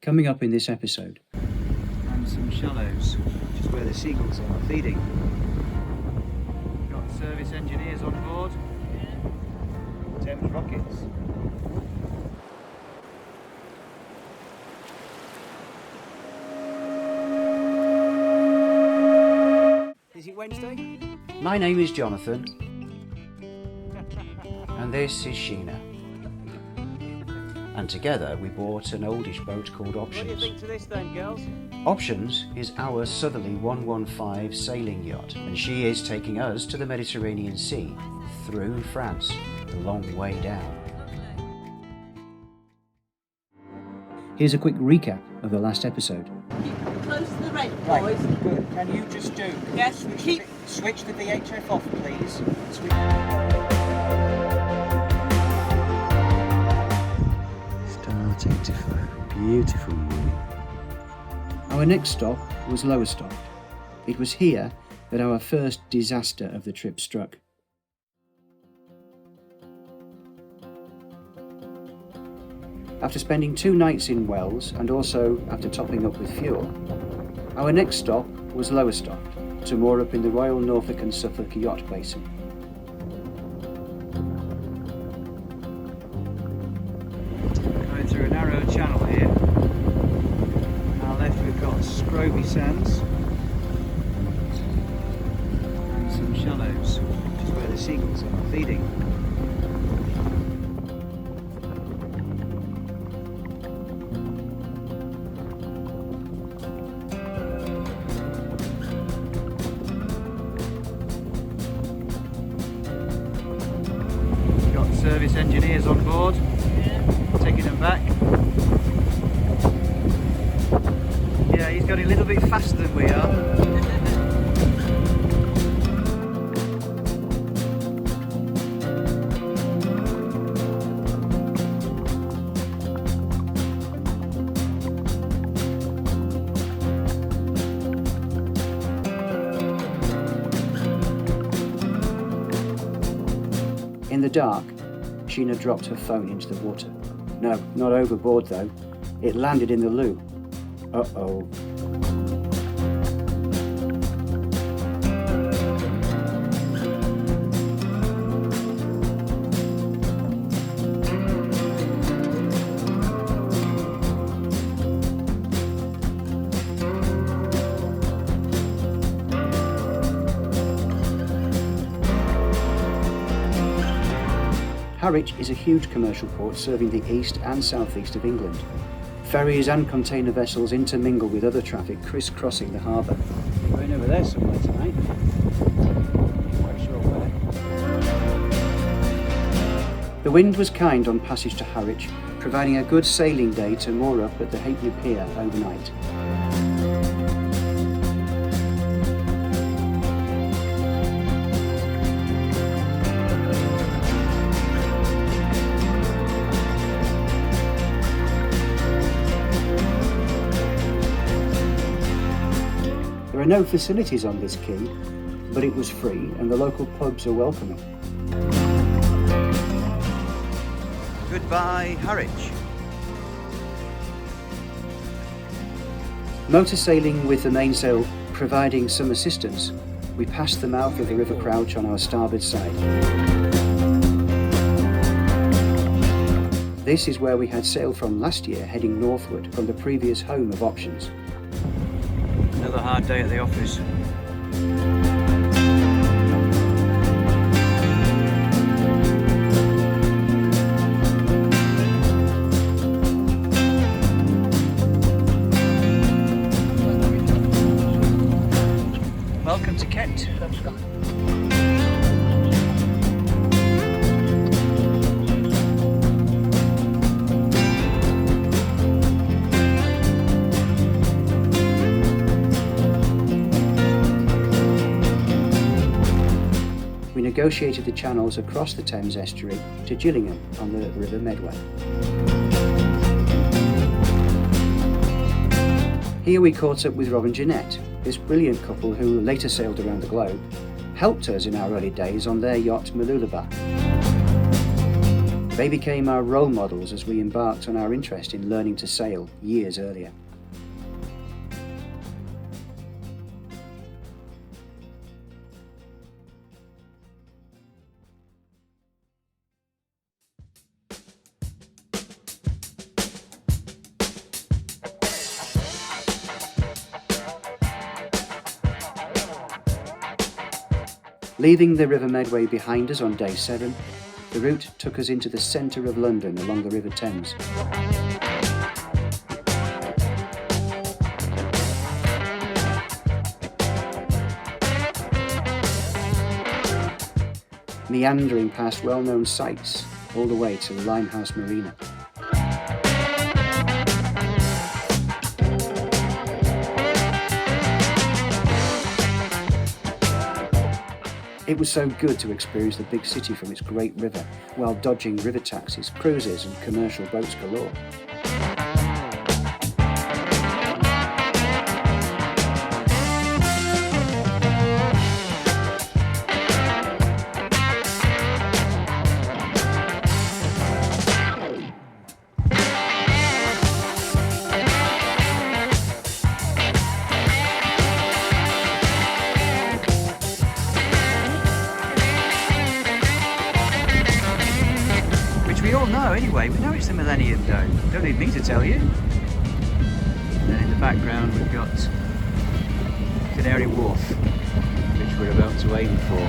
Coming up in this episode. And some shallows, which is where the seagulls are feeding. Got service engineers on board. Thames rockets. Is it Wednesday? My name is Jonathan. And this is Sheena. And together we bought an oldish boat called Options. What do you think to this then, girls? Options is our southerly 115 sailing yacht, and she is taking us to the Mediterranean Sea through France, the long way down. Here's a quick recap of the last episode. Keep close to the red, Right, boys. good. Can you just do? Yes, keep. Switch the VHF off, please. Starting to flow. Beautiful morning. Our next stop was Lowestoft. It was here that our first disaster of the trip struck. After spending 2 nights in Wells and also after topping up with fuel, our next stop was Lowestoft, to moor up in the Royal Norfolk and Suffolk Yacht Basin. Going through a narrow channel here. On our left we've got Scroby Sands and some shallows, which is where the seagulls are feeding. Got service engineers on board. Taking them back. Yeah, he's going a little bit faster than we are. In the dark, Sheena dropped her phone into the water. No, not overboard though. It landed in the loo. Uh-oh. Harwich is a huge commercial port serving the east and southeast of England. Ferries and container vessels intermingle with other traffic crisscrossing the harbour. Going over there somewhere tonight. Not quite sure where. The wind was kind on passage to Harwich, providing a good sailing day to moor up at the Halfpenny Pier overnight. There are no facilities on this quay, but it was free and the local pubs are welcoming. Goodbye, Harwich. Motor sailing with the mainsail providing some assistance, we passed the mouth of the River Crouch on our starboard side. This is where we had sailed from last year, heading northward from the previous home of Options. Another hard day at the office. Welcome to Kent. We negotiated the channels across the Thames estuary to Gillingham on the River Medway. Here we caught up with Rob and Jeanette, this brilliant couple who later sailed around the globe, helped us in our early days on their yacht Malulaba. They became our role models as we embarked on our interest in learning to sail years earlier. Leaving the River Medway behind us on day 7, the route took us into the centre of London along the River Thames. Meandering past well-known sites all the way to Limehouse Marina. It was so good to experience the big city from its great river, while dodging river taxis, cruises and commercial boats galore. We all know anyway, we know it's the Millennium Dome, don't need me to tell you. And then in the background we've got Canary Wharf, which we're about to aim for.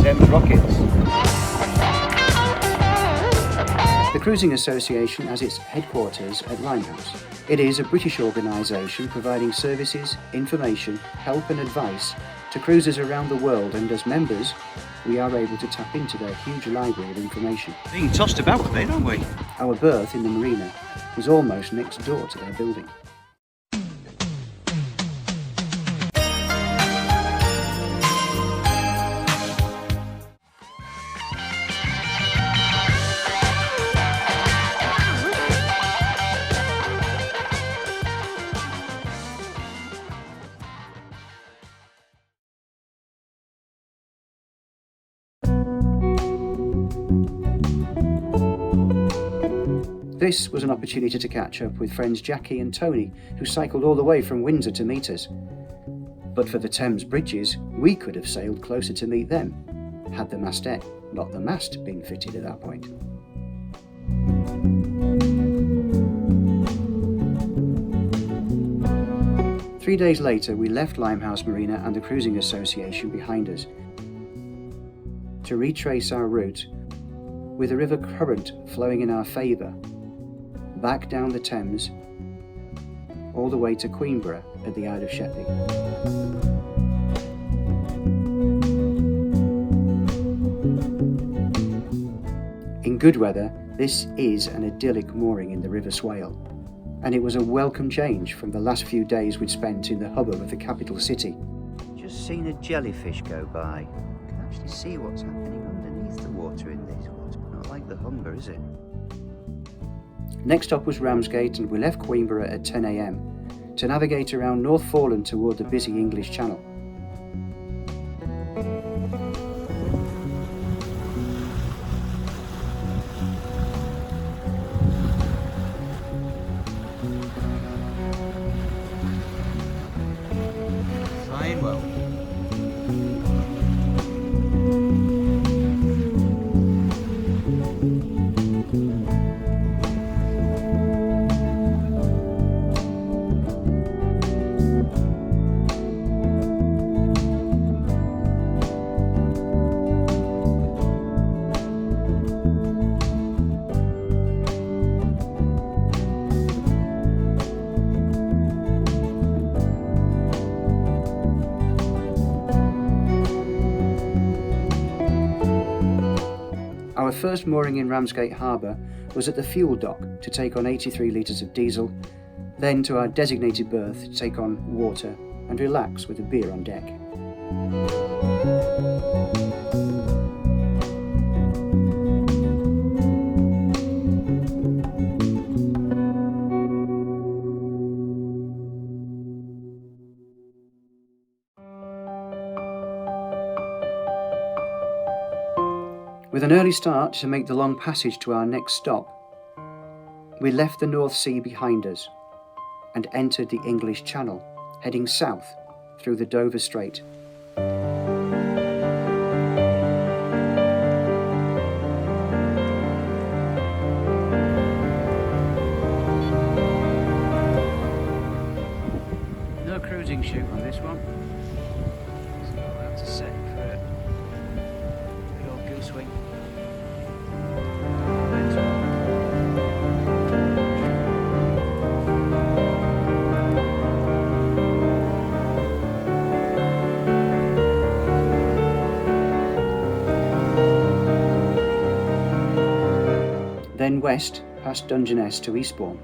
Thames Rockets. The Cruising Association has its headquarters at Limehouse. It is a British organisation providing services, information, help and advice to cruisers around the world, and as members we are able to tap into their huge library of information. Being tossed about a bit, aren't we? Our berth in the marina was almost next door to their building. This was an opportunity to catch up with friends Jackie and Tony, who cycled all the way from Windsor to meet us. But for the Thames bridges, we could have sailed closer to meet them, had the masthead, not the mast, been fitted at that point. Three days later, we left Limehouse Marina and the Cruising Association behind us to retrace our route, with the river current flowing in our favour, back down the Thames, all the way to Queenborough at the Isle of Sheppey. In good weather, this is an idyllic mooring in the River Swale, and it was a welcome change from the last few days we'd spent in the hubbub of the capital city. Just seen a jellyfish go by. You can actually see what's happening underneath the water in this one. It's not like the Humber, is it? Next stop was Ramsgate, and we left Queenborough at 10 AM to navigate around North Foreland toward the busy English Channel. Flying well. first mooring in Ramsgate Harbour was at the fuel dock to take on 83 litres of diesel, then to our designated berth to take on water and relax with a beer on deck. With an early start to make the long passage to our next stop, we left the North Sea behind us and entered the English Channel, heading south through the Dover Strait. No cruising chute on this one, so I'll have to set for a good old goose wing. Then west past Dungeness to Eastbourne.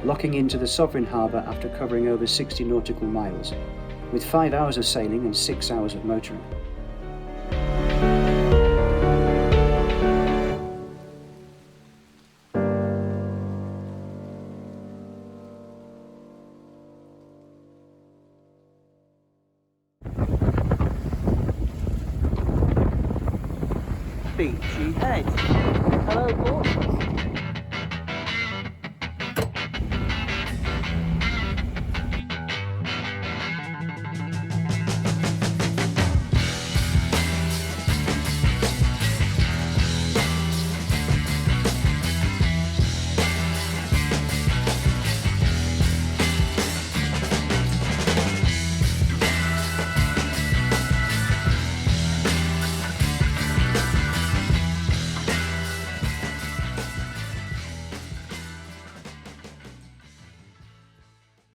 Locking into the Sovereign Harbour after covering over 60 nautical miles, with 5 hours of sailing and 6 hours of motoring. Beachy Head. Hello, boys.